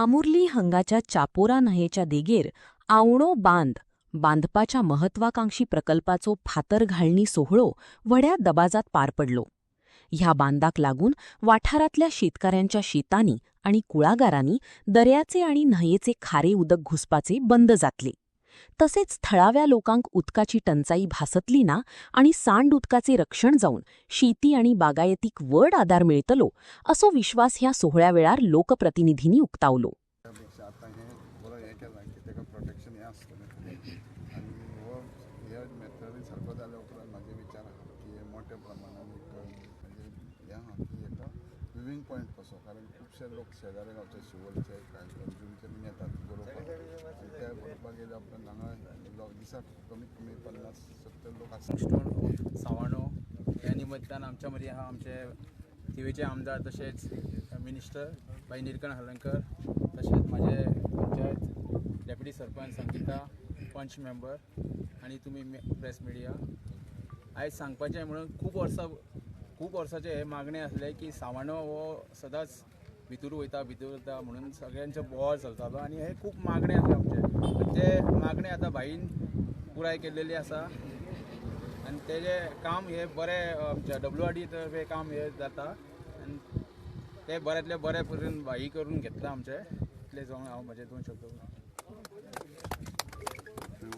कामुर्ली हंगाच्या चापोरा न्हयेच्या देगेर आवणो बांदपाच्या महत्वाकांक्षी प्रकल्पाचो फातर घालणी सोहळो व्हड्या दबाजात पार पडलो. ह्या बांदाक लागून वाठारातल्या शेतकऱ्यांच्या शेतांनी आणि कुळागारांनी दर्याचे आणि न्हयेचे खारे उदक घुसपाचे बंद जातले. तसेच थळाव्या लोकांक उदकाची टंचाई भासतली ना आणि सांड उदकाचे रक्षण जावन शेती आणि बागायतीक व्हड आदार मेळतलो असो विश्वास ह्या सोहळ्यावेळार लोकप्रतिनिधींनी उक्तावलो. विविंग पॉईंट कसो कारण खुबशे लोक शेजारी गावचे शिवोलचे कांजुरचे बीन येतात गरोवपाक आनी ते गरोवपाक येयले उपरांत हांगा दिसाक कमीत कमी 50-70 लोक आसतात. सावणो ह्या निमतान आमच्या मदीं आहा आमचे थिवेचे आमदार तशेंच मिनिस्टर भाई निलकंठ हलर्णकर तशेंच माझे पंचायत डेप्युटी सरपंच संगीता पंच मेंबर आनी तुमी प्रेस मिडिया. आयज सांगपाचें म्हणून खूब वर्साचे हे मागणे आसले की सावणो हो सदांच भितर वयता म्हणून सगळ्यांचो बोवाळ चलतालो आनी हे खूब मागणे आसले आमचे. ते मागणे आतां भाईन पुराय केल्लेली आसा आनी तेजे काम हे बरें आमच्या WRD तर्फे काम हे जाता आनी ते बऱ्यांतले बरे पर्यंत भाई करून घेतला आमचे. इतले जावन हांव म्हजे 2 शब्द